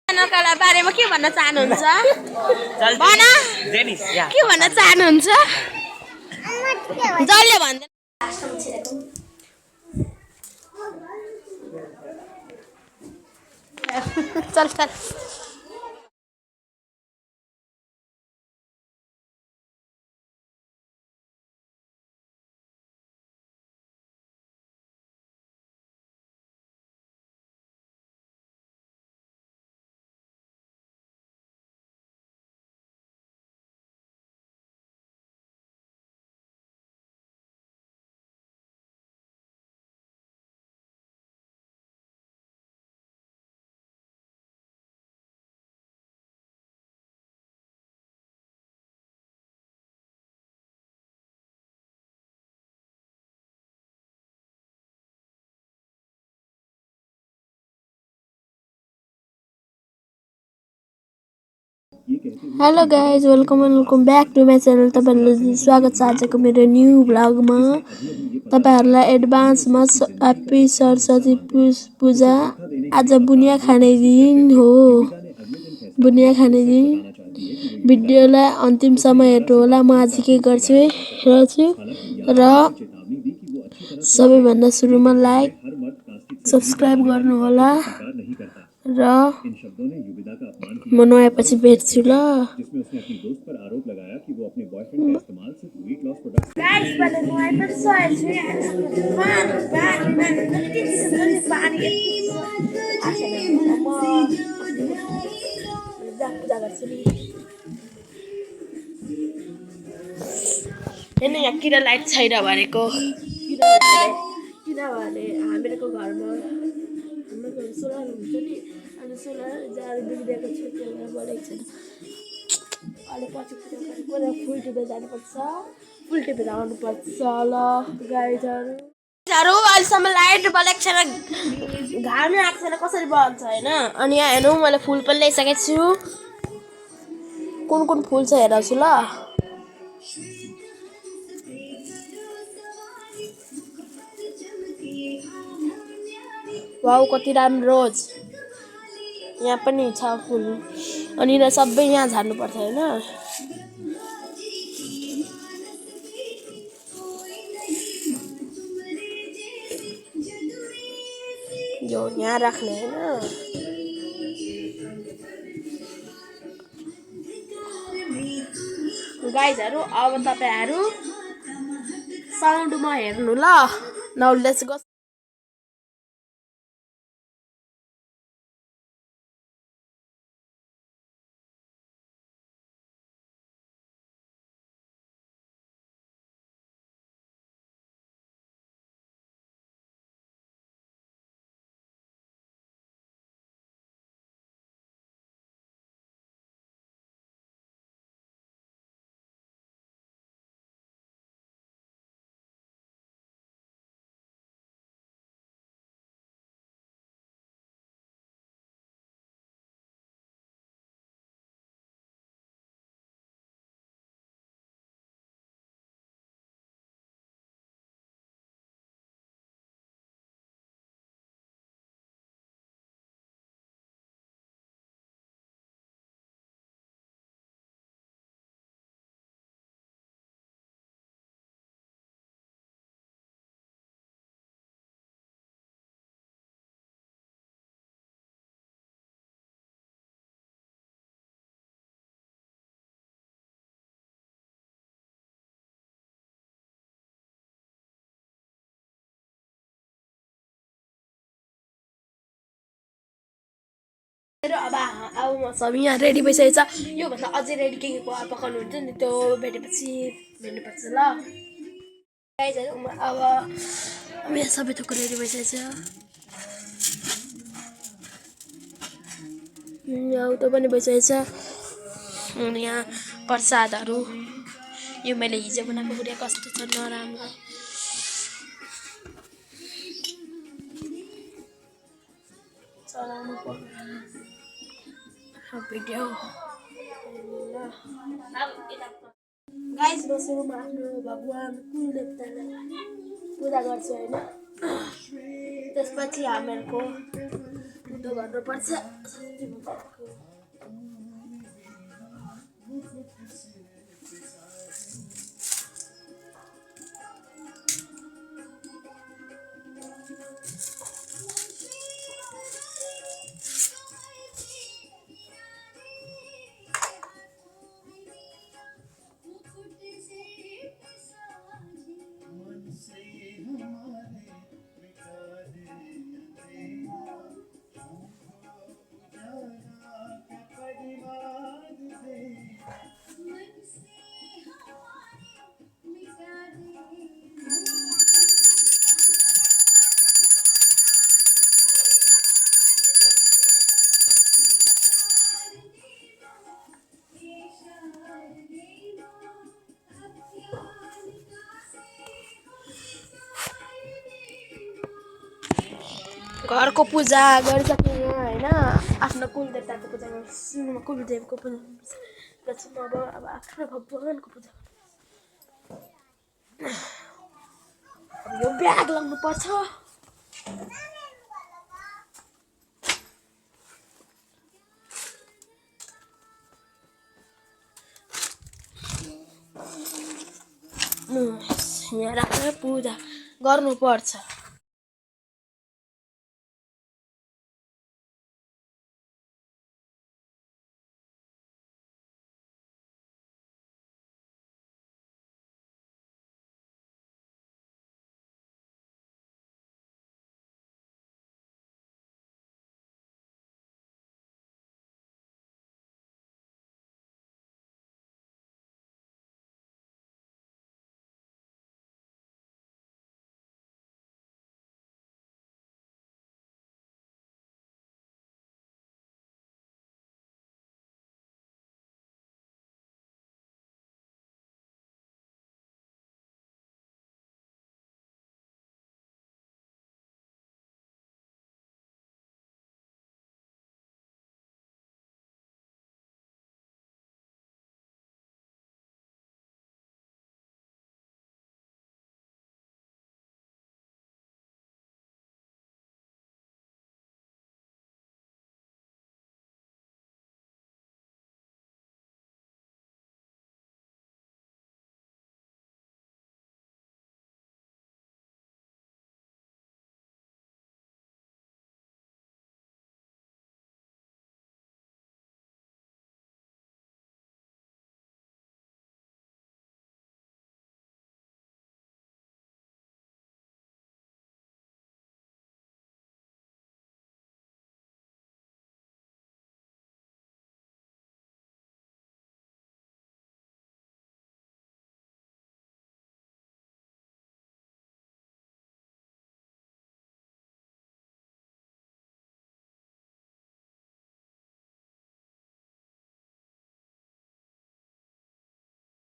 च्यानलका बारेमा के भन्न चाहनुहुन्छ? भन जेनिस के भन्न चाहनुहुन्छ? जहिले भन्दैन चल चल hello guys welcome back to my channel. तपाईँहरूलाई स्वागत छ आजको मेरो न्यू भ्लगमा। तपाईँहरूलाई एडभान्समा ह्याप्पी सरस्वती पूजा। आज बुनिया खाने दिन हो। बुनिया खाने दिन भिडियोलाई अन्तिमसम्म हेर्नु होला। म आज के गर्छु र सबैभन्दा सुरुमा लाइक सब्सक्राइब गर्नु होला र म नआएपछि भेट्छु ल। गाइस मैले नआएपछि सहेछु पानी पूजा गर्छु नि। हेर्नु यहाँ किरा लाइट छैन भनेको किनभने हामीहरूको घरमा सोलर हुन्छ नि, अनि सोलर जाडो बिग्रिएको छ, त्यो भएर बढेको छैन। अहिले पछि पूजा गरेको फुल टिपेर जानुपर्छ, फुल टिपेर आउनुपर्छ ल गाइजहरू। अहिलेसम्म लाइट बलेको छैन, घामै आएको छैन, कसरी बल्छ होइन। अनि यहाँ हेर्नु मैले फुल पनि ल्याइसकेको छु। कुन कुन फुल छ हेर्छु ल। वाउ कति राम्रो रोज यहाँ पनि छ फुल। अनि यिनीहरू सबै यहाँ झार्नुपर्छ होइन। यो यहाँ राख्ने होइन। गाइजहरू अब तपाईँहरू साउन्डमा हेर्नु ल। Now let's go. अब म सब यहाँ रेडी भइसकेको छ। योभन्दा अझै रेडी के पकाउनु हुन्छ नि, त्यो भेटेपछि भेट्नुपर्छ ल गाइजहरू। अब यहाँ सबै थोक रेडी भइसकेको छ। यहाँ उता पनि भइसकेको छ। अनि यहाँ प्रसादहरू यो मैले हिजो बनाएको बुढिया कस्तो छ नराम्रो। चलाउनु पर्यो भिडियो गाइस। म सुरुमा आफ्नो भगवान् कुल देवतालाई पूजा गर्छु होइन। त्यसपछि हामीहरूको नुहाउनु गर्नुपर्छ सँगै भएको घरको पूजा गरिसक्ने होइन आफ्नो कुलदेवताको पूजा गर्छु कुलदेवको पूजा गर्छु म अब आफ्नो भगवानको पूजा गर्छु यो ब्याग लाग्नुपर्छ यहाँ राखेर पूजा गर्नुपर्छ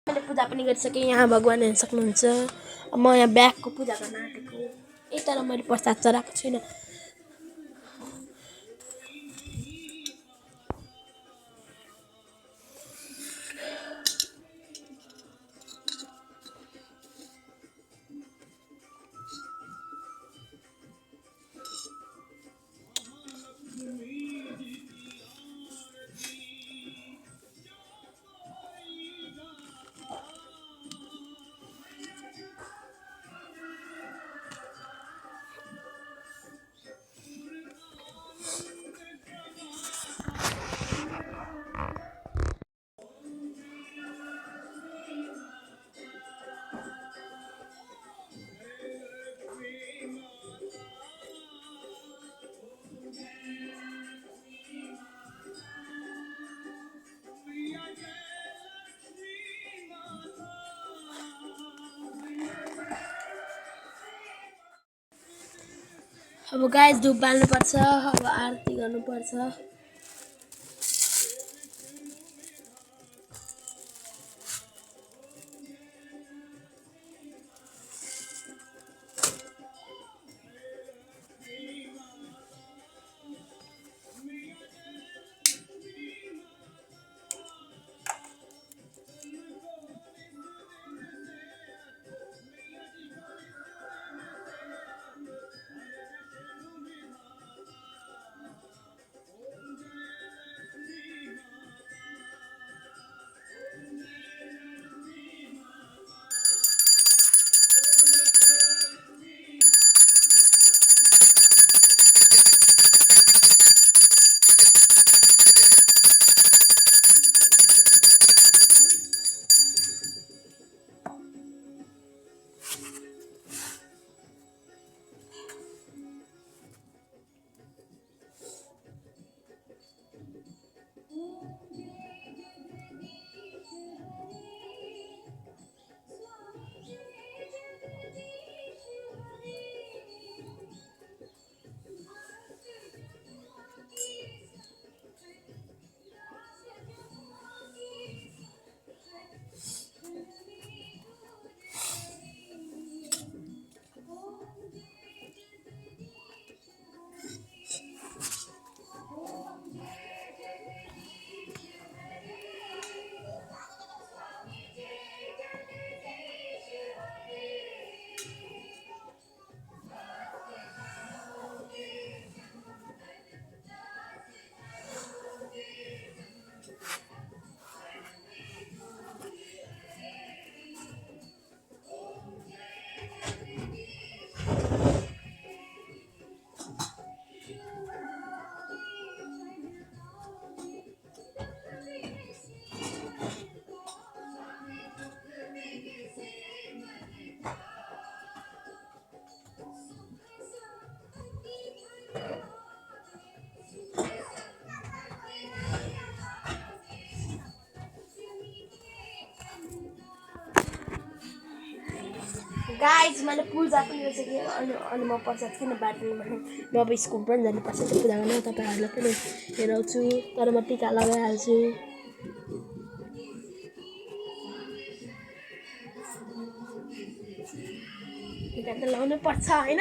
मैले पूजा पनि गरिसकेँ यहाँ भगवान हेर्न सक्नुहुन्छ म यहाँ ब्यागको पूजा गर्न आँटेको यता र मैले प्रसाद चढाएको छुइनँ अब गाइस धुप बाल्नुपर्छ अब आरती गर्नुपर्छ गाइज मैले पूजा पनि गरिसकेँ अनि म प्रसाद किन बाँड्नु म अब स्कुल पनि जानुपर्छ त्यो पूजा गर्न तपाईँहरूलाई पनि हेराउँछु तर म टिका लगाइहाल्छु टिका त लगाउनु पर्छ होइन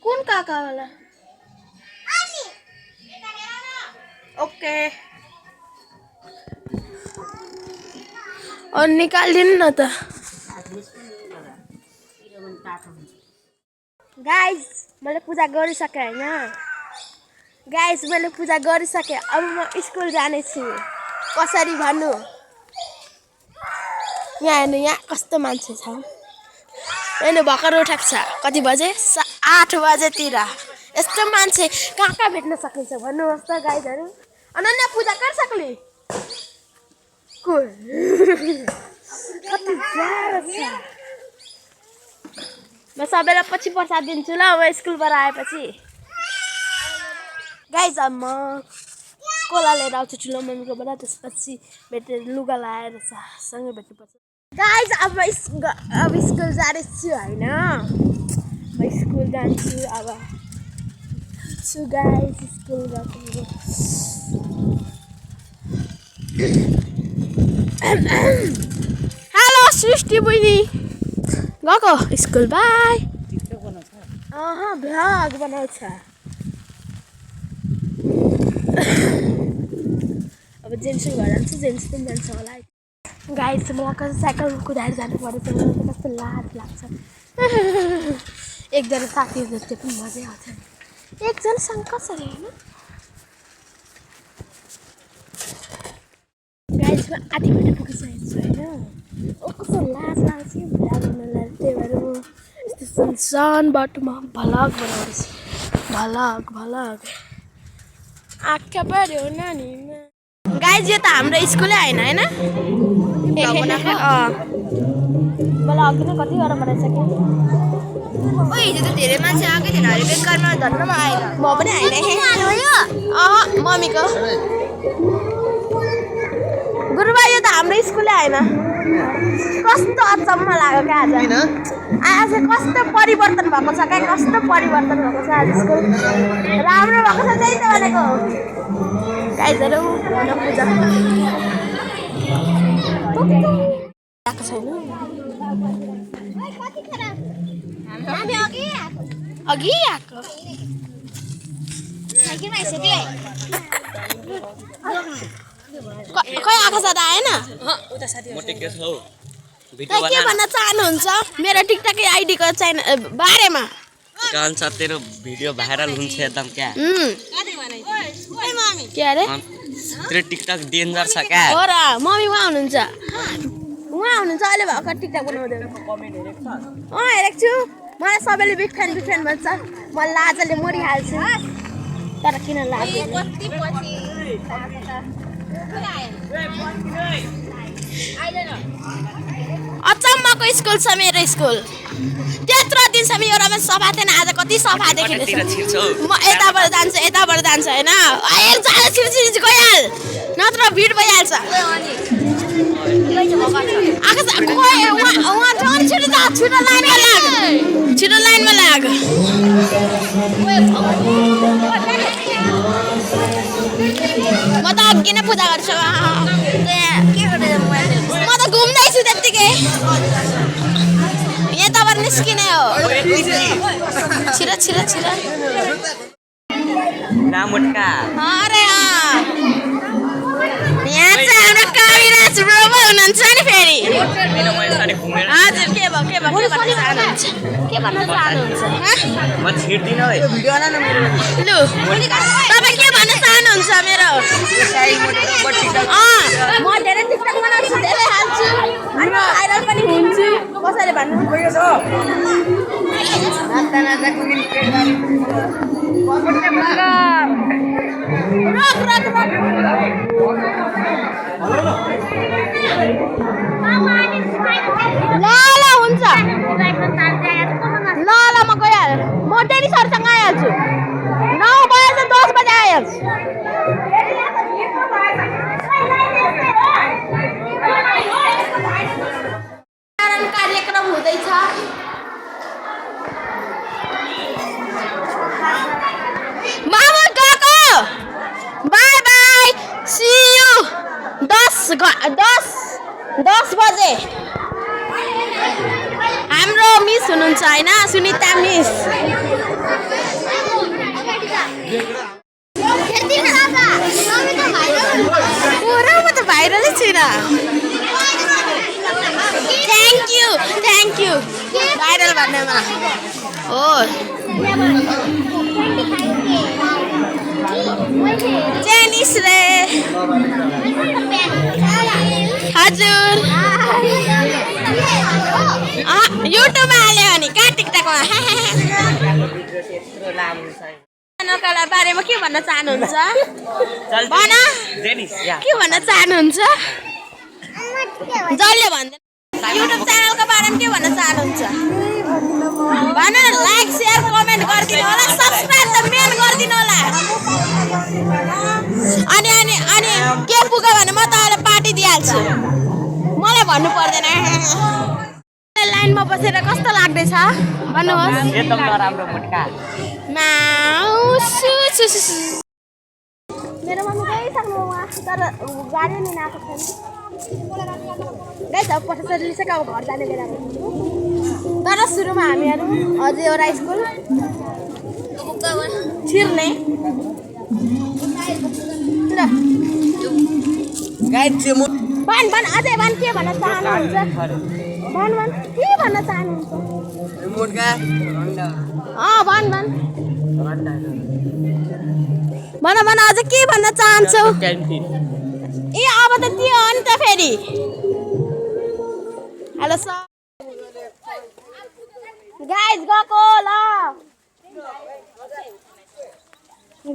कुन काकावाला ओके और निकालिदिनु न त गाइज मैले पूजा गरिसकेँ होइन गाइज मैले पूजा गरिसकेँ अब म स्कुल जानेछु कसरी भन्नु यहाँ हेर्नु यहाँ कस्तो मान्छे छ हेर्नु भर्खर उठाएको छ कति बजे 8 बजेतिर यस्तो मान्छे कहाँ कहाँ भेट्न सकिन्छ भन्नुहोस् त गाइजहरू अनन्या पूजा कर सकली कति गाह्रो छ म सबैलाई पछि प्रसाद दिन्छु ल म स्कुलबाट आएपछि गाइज अब म कोला लिएर आउँछु ठुलो मम्मीकोबाट त्यसपछि भेटेर लुगा लाएर सँगै भेट्नुपर्छ गाइज अब स्कुल जाँदैछु होइन म स्कुल जान्छु अब छु गाइज स्कुल गएको हेलो सृष्टि बहिनी गएको स्कुल बाई भ्लग बनाउँछ अब जेन्ट्सको घर जान्छु जेन्ट्स पनि जान्छ होला गाइस मलाई कसै साइकल कुदाएर जानु परेछ मलाई त कस्तो लाज लाग्छ एकजना साथीहरू जस्तै पनि मजै आउँछ एकजनासँग कसरी होइन गाइसमा आधी बाटो पुगिसकेको छु होइन कस्तो लाज लाग्छ भ्लग बनाउनलाई त्यही भएर म यस्तो सुनसान बाटोमा भ्लग बनाउँदैछु भ्लग आँखा पऱ्यो नानी गाइज यो त हाम्रो स्कुलै होइन मलाई अघि नै कतिवटा बनाइसकेँ हिजो त धेरै मान्छे आएकै थिएन अरे बेकारमा धन्नमा आएन म पनि आएन मम्मीको गुरुबा यो त हाम्रो स्कुलै होइन कस्तो अचम्म लाग्यो क्या आज कस्तो परिवर्तन भएको छ क्या कस्तो परिवर्तन भएको छ आज स्कुल राम्रो भएको छ त्यही त भनेको गाइजहरू पूजा आएको छैन अघि आएको खै आएको छ त आएन के भन्न चाहनुहुन्छ मेरो टिकटक आइडीको बारेमा तेरो भिडियो भाइरल हुन्छ एकदम क्या के अरे तेरो टिकटक डेन्जर छ क्या हो र मम्मी उहाँ हुनुहुन्छ अहिले भर्खर टिकटक बनाउँदै हेरेको छु मलाई सबैले बिग फ्यान भन्छ म लाजले मरिहाल्छु तर किन लाज अचम्मको स्कुल छ मेरो स्कुल त्यत्रो दिनसम्म एउटा पनि सफा थिएन आज कति सफा देखिँदैछ म यताबाट जान्छु होइन गइहाल नत्र भिड भइहाल्छ छिटो लाइनमा लाग म त अघि नै पूजा गर्छु म त घुम्दैछु त्यत्तिकै यताबाट निस्किने हो छिटो अरे यहाँ चाहिँ हाम्रो काविराज ब्रोबो हुनुहुन्छ नि फेरि हजुर के भन्न चाहनुहुन्छ लु तपाईँ के भन्न चाहनुहुन्छ मेरो म धेरै टिकटक बनाउँछु धेरै हाल्छु अनि भाइरल पनि हुन्छु कसैले भन्नु ल हुन्छ ल म गइहाल्छु म डेली सरसँग आइहाल्छु 9 हुँदैछ मामा गएको बाई बाई सी यू 10 बजे हाम्रो मिस हुनुहुन्छ हैन सुनिता मिस म त भाइरलै छैन थ्याङ्क यू भाइरल भन्नेमा हो जेनिस रे हजुर युट्युबमा हाल्यो भने कहाँ टिकटकमा च्यानलका बारेमा के भन्न चाहनुहुन्छ भन के भन्न चाहनुहुन्छ जसले भन्दैन युट्युब च्यानलको बारेमा के भन्न चाहनुहुन्छ भन लाइक शेयर कमेन्ट गरिदिनु होला सब्स्क्राइब त मेन गरिदिनु होला अनि अनि अनि के पुग्यो भने म तपाईँलाई पार्टी दिइहाल्छु मलाई भन्नु पर्दैन लाइनमा बसेर कस्तो लाग्दैछ भन्नुहोस् एकदम नराम्रो मुटका मेरो मम्मी गइसक्नु उहाँ तर गाडी लिन आएको छैन गाइस अब पछाडि लिसक्यो अब घर जाने बेला तर सुरुमा हामीहरू अझै एउटा स्कुल छिर्ने भन अझै भन के भन्न चाहनुहुन्छ भन के भन्न चाहनुहुन्छ भन अझै के भन्न चाहन्छौ ए अब त त्यो हो नि त फेरि हेलो सर गाइस गएको ल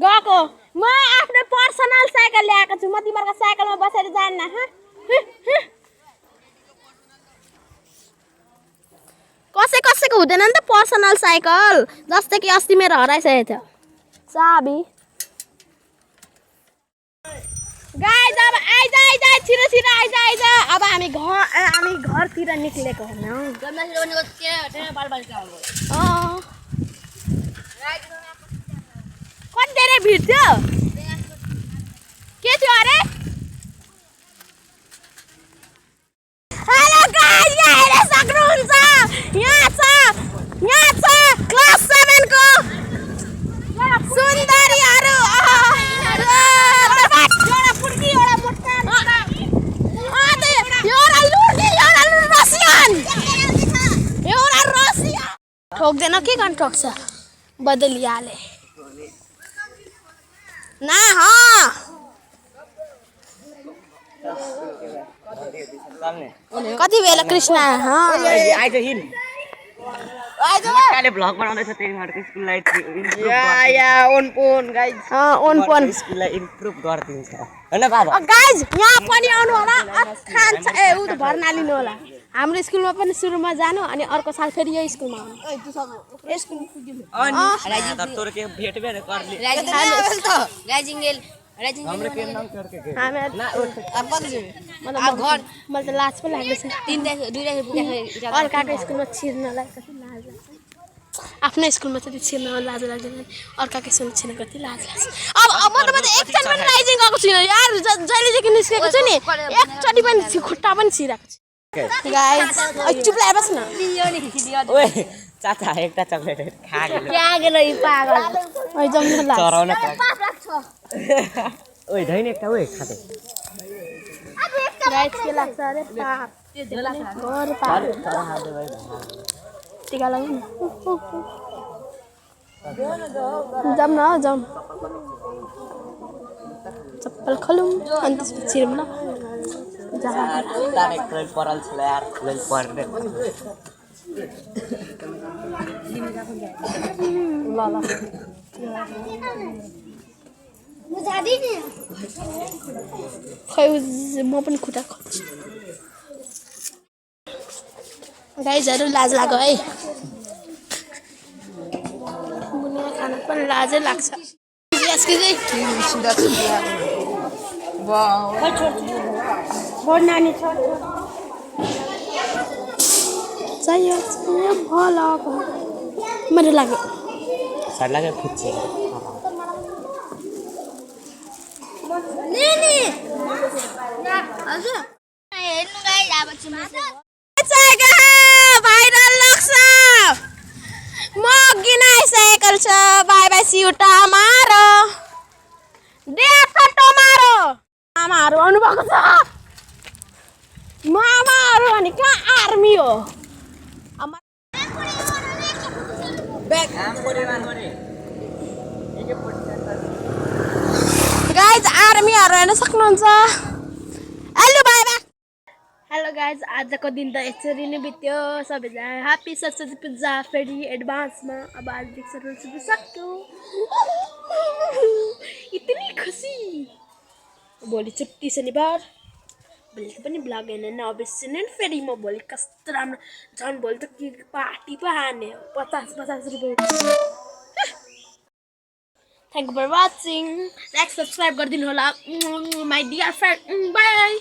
गएको म आफ्नो पर्सनल साइकल ल्याएको छु म तिमीहरूको साइकलमा बसेर जान्न कसैको हुँदैन नि त पर्सनल साइकल जस्तै कि अस्ति मेरो हराइसकेको थियो चाबी गाइस अब आइज छिटो आइज अब हामी घरतिर निक्लेको हैनौँ कति धेरै भिड थियो के थियो अरे हेलो गाइस यहाँ हेर्न सक्नुहुन्छ यहाँ छ क्लास 7 को सुन्दरीहरू एउटा पुर्की एउटा मोटा एउटा लुर्की एउटा रसियन ठोक्दैन के गर्न ठोक्छ बदलिहाले ना कति बेला कृष्ण मटकाले भ्लग बनाउँदैछ त्यही मार्को स्कुललाई ओनपोन स्कुललाई इम्प्रुभ गरिदिन्छ हैन बाबा गाइज यहाँ पनि आउनु होला खान्छ ए उ त भर नलिनु होला हाम्रो स्कुलमा पनि सुरुमा जानु अनि अर्को साल फेरि यही स्कुलमा आउनु तोर के भेट भए करले हाम्रो के नाम करके के अब घर मलाई त लाज पनि लाग्दैछ 2 अर्काको स्कुलमा छिर्नलाई कति लाज लाग्छ आफ्नो स्कुलमा चाहिँ छिर्न लाज लाग्दैन अर्काको स्कुलमा छिर्न कति लाज लाग्छ अब म त एकचोटि पनि राइजिङ गएको छुइनँ यार जहिलेदेखि निस्केको छु नि एकचोटि पनि खुट्टा पनि छिराएको छु गाइस चुप लाएर बस्न ओए चाचा एउटा चकलेट खा गेलो ई पागल ओइ जम्नु लाग्छ चराउन ओइ धैन एकटा ओइ खादै गाइस के लाग्छ अरे पाप और पाप टिका लगाउँ जाम न जाम चप्पल खोलौँ अनि त्यसपछि छिरौँ न परल छ यार पर्ने ल खै म पनि खुट्टा खोज्छु गाइजहरू लाज लाग्यो है बुनिया खाना पनि लाजै लाग्छ यसको चाहिँ नानी छ चाहिए भलक मेरो लाग्यो सरलागे फुच्चे भाइरल लाग्छ म गिनाइसकेको छ बाई बाई सिउटा मारो डेटा मारो आमाहरू आउनुभएको छ मामाहरू भने कहाँ आर्मी हो गाइज आर्मीहरू हेर्न सक्नुहुन्छ hello by bye hello guys आजको दिन त यसरी नै बित्यो सबैजना ह्याप्पी सरस्वती पूजा फेरि एडभान्समा अब आज सरस्वती सक्यो इतनी खुसी भोलि छुट्टी शनिबार भोलि पनि ब्लग हेर्ने अवश्य नै फेरि म भोलि कस्तो राम्रो झन् भोलि त के पार्टी पो हाने 50 रुपियाँ thank you for watching like subscribe गरिदिनु होला माई डियर फ्रेन्ड बाई